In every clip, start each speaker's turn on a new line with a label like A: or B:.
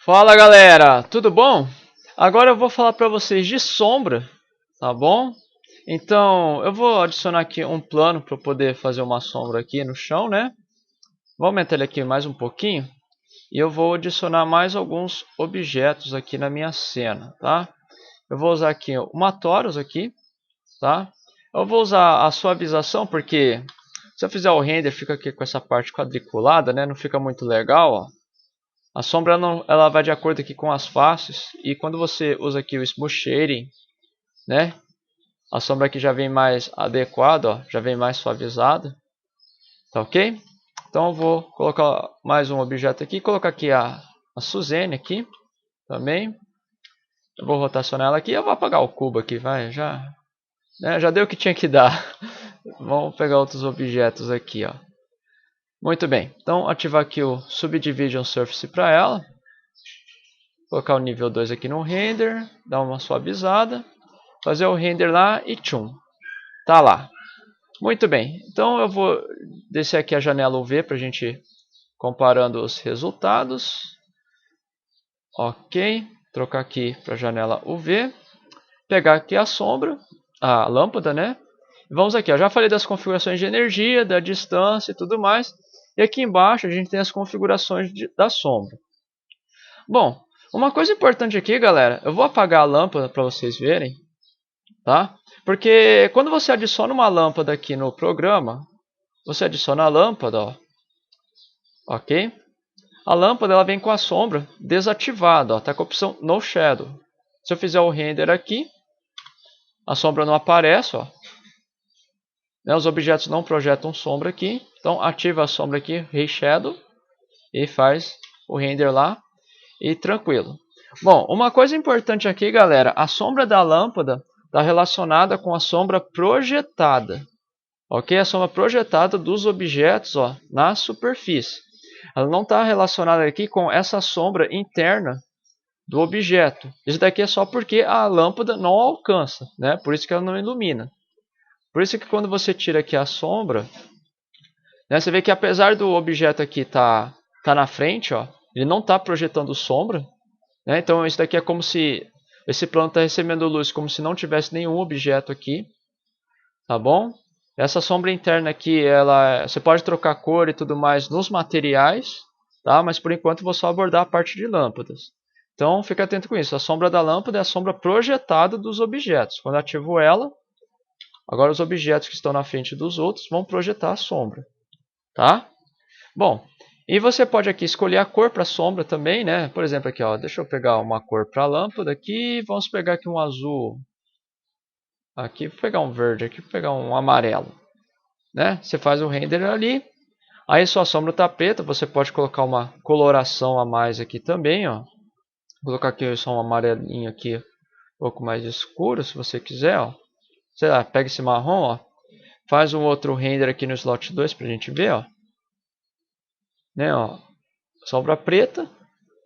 A: Fala galera, tudo bom? Agora eu vou falar para vocês de sombra, tá bom? Então eu vou adicionar aqui um plano para poder fazer uma sombra aqui no chão, né? Vou aumentar ele aqui mais um pouquinho e eu vou adicionar mais alguns objetos aqui na minha cena, tá? Eu vou usar aqui uma Torus aqui, tá? Eu vou usar a suavização porque se eu fizer o render fica aqui com essa parte quadriculada, né? Não fica muito legal, ó. A sombra não, ela vai de acordo aqui com as faces e quando você usa aqui o Smooth Shading, né? A sombra aqui já vem mais adequada, ó, já vem mais suavizada, tá ok? Então eu vou colocar mais um objeto aqui, colocar aqui a Suzane aqui também. Eu vou rotacionar ela aqui, eu vou apagar o cubo aqui, vai, já deu o que tinha que dar. Vamos pegar outros objetos aqui, ó. Muito bem, então ativar aqui o Subdivision Surface para ela. Colocar o nível 2 aqui no render, dar uma suavizada, fazer o render lá e tchum, tá lá. Muito bem, então eu vou descer aqui a janela UV para a gente comparando os resultados. Ok, trocar aqui para a janela UV, pegar aqui a sombra, a lâmpada, né? Vamos aqui, ó, já falei das configurações de energia, da distância e tudo mais. E aqui embaixo a gente tem as configurações da sombra. Bom, uma coisa importante aqui, galera, eu vou apagar a lâmpada para vocês verem, tá? Porque quando você adiciona uma lâmpada aqui no programa, você adiciona a lâmpada, ó, ok? A lâmpada ela vem com a sombra desativada, ó, tá com a opção No Shadow. Se eu fizer o render aqui, a sombra não aparece, ó. Né, os objetos não projetam sombra aqui, então ativa a sombra aqui, Ray Shadow, e faz o render lá, e tranquilo. Bom, uma coisa importante aqui, galera, a sombra da lâmpada está relacionada com a sombra projetada. Ok? A sombra projetada dos objetos, ó, na superfície. Ela não está relacionada aqui com essa sombra interna do objeto. Isso daqui é só porque a lâmpada não alcança, né? Por isso que ela não ilumina. Por isso que quando você tira aqui a sombra, né, você vê que apesar do objeto aqui tá na frente, ó, ele não está projetando sombra, né? Então isso daqui é como se esse plano está recebendo luz como se não tivesse nenhum objeto aqui, tá bom? Essa sombra interna aqui, você pode trocar cor e tudo mais nos materiais, tá? Mas por enquanto vou só abordar a parte de lâmpadas. Então fica atento com isso. A sombra da lâmpada é a sombra projetada dos objetos. Quando ativo ela, agora os objetos que estão na frente dos outros vão projetar a sombra, tá? Bom, e você pode aqui escolher a cor para a sombra também, né? Por exemplo, aqui, ó, deixa eu pegar uma cor para a lâmpada aqui. Vamos pegar aqui um azul. Aqui, vou pegar um verde aqui, vou pegar um amarelo. Né? Você faz o render ali. Aí sua sombra está preta, você pode colocar uma coloração a mais aqui também. Ó. Vou colocar aqui só um amarelinho aqui, um pouco mais escuro, se você quiser. Ó. Sei lá, pega esse marrom, ó. Faz um outro render aqui no slot 2 para a gente ver. Ó. Né, ó. Sombra preta.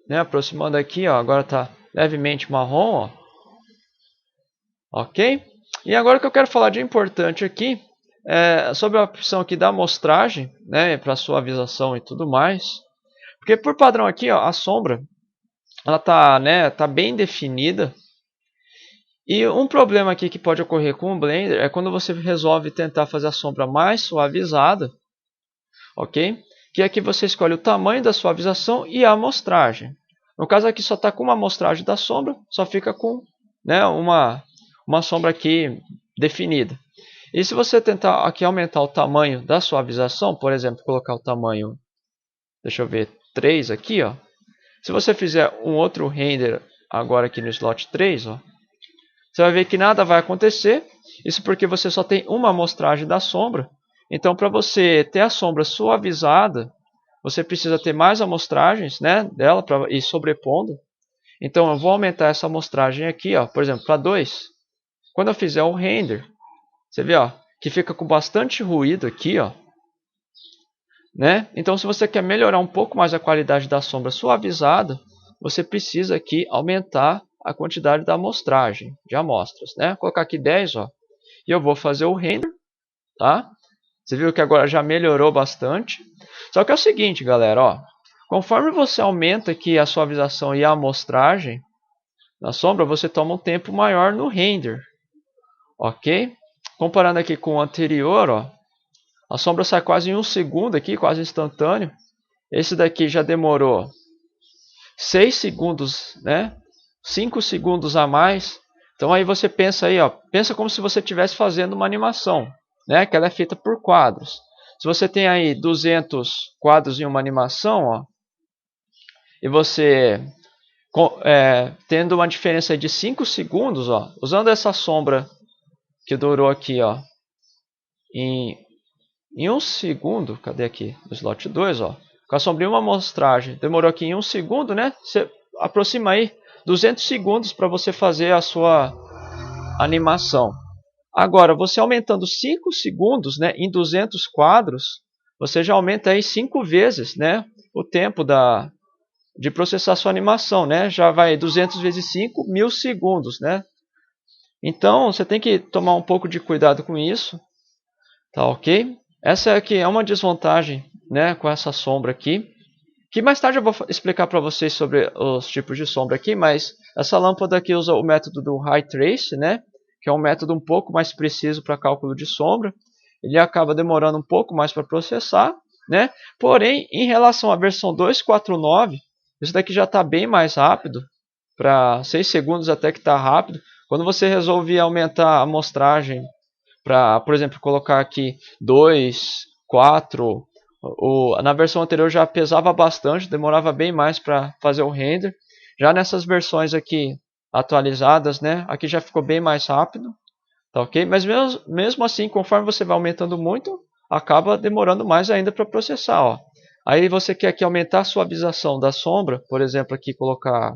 A: Né, aproximando aqui, ó, agora está levemente marrom. Ó. Ok? E agora o que eu quero falar de importante aqui é sobre a opção aqui da amostragem, né, para suavização e tudo mais. Porque por padrão aqui, ó, a sombra ela tá bem definida. E um problema aqui que pode ocorrer com o Blender é quando você resolve tentar fazer a sombra mais suavizada, ok? Que aqui você escolhe o tamanho da suavização e a amostragem. No caso aqui só está com uma amostragem da sombra, só fica com, né, uma sombra aqui definida. E se você tentar aqui aumentar o tamanho da suavização, por exemplo, colocar o tamanho, deixa eu ver, 3 aqui, ó. Se você fizer um outro render agora aqui no slot 3, ó, você vai ver que nada vai acontecer. Isso porque você só tem uma amostragem da sombra. Então, para você ter a sombra suavizada, você precisa ter mais amostragens, né, dela para ir sobrepondo. Então, eu vou aumentar essa amostragem aqui, ó, por exemplo, para 2. Quando eu fizer o render, você vê, ó, que fica com bastante ruído aqui, ó. Né? Então, se você quer melhorar um pouco mais a qualidade da sombra suavizada, você precisa aqui aumentar a quantidade da amostragem, de amostras. Né? Vou colocar aqui 10, ó, e eu vou fazer o render. Tá? Você viu que agora já melhorou bastante. Só que é o seguinte, galera. Ó, Conforme você aumenta aqui a suavização e a amostragem na sombra, você toma um tempo maior no render, ok? Comparando aqui com o anterior, ó, a sombra sai quase em 1 segundo aqui, quase instantâneo. Esse daqui já demorou 6 segundos, né? 5 segundos a mais. Então aí você pensa aí, ó, pensa como se você estivesse fazendo uma animação, né? Que ela é feita por quadros. Se você tem aí 200 quadros em uma animação, ó, e você tendo uma diferença de 5 segundos, ó, usando essa sombra que durou aqui, ó, em 1 segundo, cadê aqui? No slot 2, ó, com a sombrinha uma amostragem, demorou aqui em 1 segundo, né? Você aproxima aí 200 segundos para você fazer a sua animação. Agora, você aumentando 5 segundos, né, em 200 quadros, você já aumenta aí 5 vezes, né, o tempo de processar sua animação, né? Já vai 200 vezes 5, 1000 segundos, né? Então, você tem que tomar um pouco de cuidado com isso, tá ok? Essa aqui é uma desvantagem, né, com essa sombra aqui, que mais tarde eu vou explicar para vocês sobre os tipos de sombra aqui, mas essa lâmpada aqui usa o método do High Trace, né, que é um método um pouco mais preciso para cálculo de sombra. Ele acaba demorando um pouco mais para processar, né? Porém, em relação à versão 2.4.9, isso daqui já está bem mais rápido, para 6 segundos até que está rápido. Quando você resolve aumentar a amostragem para, por exemplo, colocar aqui 2, 4, na versão anterior já pesava bastante, demorava bem mais para fazer o render. Já nessas versões aqui atualizadas, né, aqui já ficou bem mais rápido, tá ok? Mas mesmo assim, conforme você vai aumentando muito, acaba demorando mais ainda para processar, ó. Aí você quer aqui aumentar a suavização da sombra, por exemplo, aqui colocar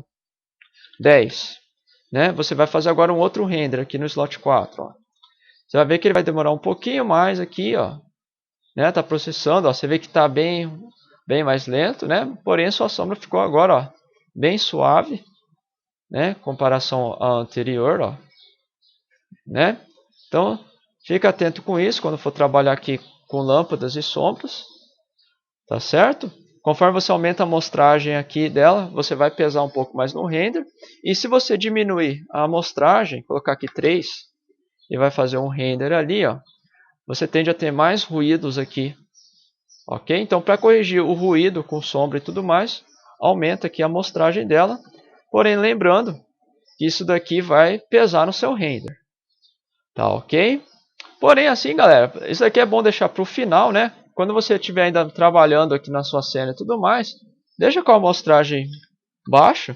A: 10, né? Você vai fazer agora um outro render aqui no slot 4, ó. Você vai ver que ele vai demorar um pouquinho mais aqui, ó, né? Tá processando, ó. Você vê que está bem mais lento, né? Porém, a sua sombra ficou agora, ó, bem suave, né? Em comparação à anterior, ó, né? Então, fica atento com isso quando for trabalhar aqui com lâmpadas e sombras, tá certo? Conforme você aumenta a amostragem aqui dela, você vai pesar um pouco mais no render. E se você diminuir a amostragem, colocar aqui 3 e vai fazer um render ali, ó, você tende a ter mais ruídos aqui, ok? Então, para corrigir o ruído com sombra e tudo mais, aumenta aqui a amostragem dela. Porém, lembrando que isso daqui vai pesar no seu render, tá ok? Porém, assim, galera, isso aqui é bom deixar para o final, né? Quando você estiver ainda trabalhando aqui na sua cena e tudo mais, deixa com a amostragem baixa,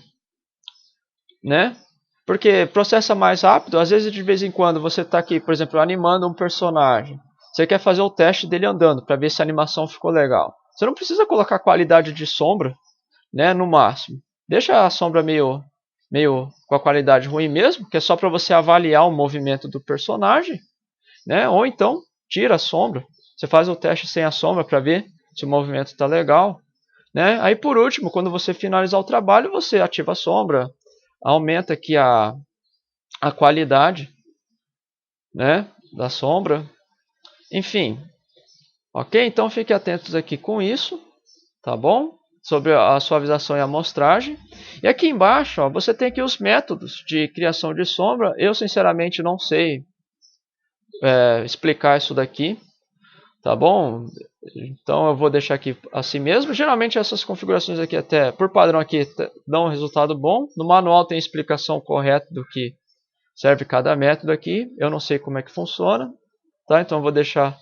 A: né? Porque processa mais rápido. Às vezes, de vez em quando, você está aqui, por exemplo, animando um personagem. Você quer fazer o teste dele andando, para ver se a animação ficou legal. Você não precisa colocar a qualidade de sombra, né, no máximo. Deixa a sombra meio com a qualidade ruim mesmo, que é só para você avaliar o movimento do personagem, né? Ou então, tira a sombra. Você faz o teste sem a sombra para ver se o movimento está legal, né? Aí, por último, quando você finalizar o trabalho, você ativa a sombra, aumenta aqui a qualidade, né, da sombra. Enfim, ok? Então, fiquem atentos aqui com isso, tá bom? Sobre a suavização e a amostragem. E aqui embaixo, ó, você tem aqui os métodos de criação de sombra. Eu, sinceramente, não sei explicar isso daqui, tá bom? Então eu vou deixar aqui assim mesmo. Geralmente essas configurações aqui até por padrão aqui dão um resultado bom. No manual tem explicação correta do que serve cada método aqui. Eu não sei como é que funciona, tá? Então eu vou deixar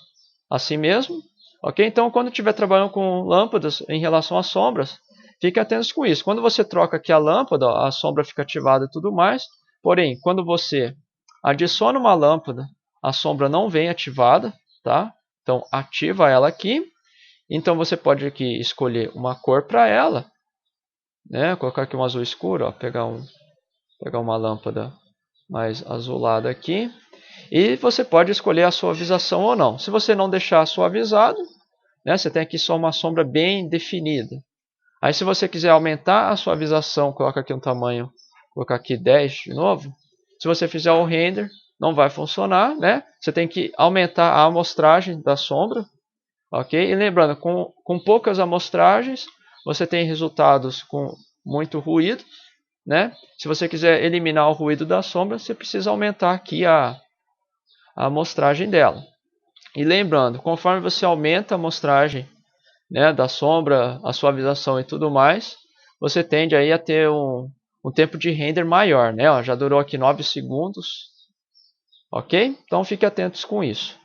A: assim mesmo, ok? Então quando estiver trabalhando com lâmpadas em relação às sombras, fique atentos com isso. Quando você troca aqui a lâmpada, ó, a sombra fica ativada e tudo mais. Porém, quando você adiciona uma lâmpada, a sombra não vem ativada, tá? Então, ativa ela aqui. Então, você pode aqui escolher uma cor para ela, né? Colocar aqui um azul escuro, ó, pegar uma lâmpada mais azulada aqui. E você pode escolher a suavização ou não. Se você não deixar suavizado, né, você tem aqui só uma sombra bem definida. Aí, se você quiser aumentar a suavização, coloca aqui um tamanho, colocar aqui 10 de novo. Se você fizer o render, não vai funcionar, né? Você tem que aumentar a amostragem da sombra, ok? E lembrando, com poucas amostragens, você tem resultados com muito ruído, né? Se você quiser eliminar o ruído da sombra, você precisa aumentar aqui a amostragem dela. E lembrando, conforme você aumenta a amostragem, né, da sombra, a suavização e tudo mais, você tende aí a ter um tempo de render maior, né? Ó, já durou aqui 9 segundos, ok? Então fique atentos com isso.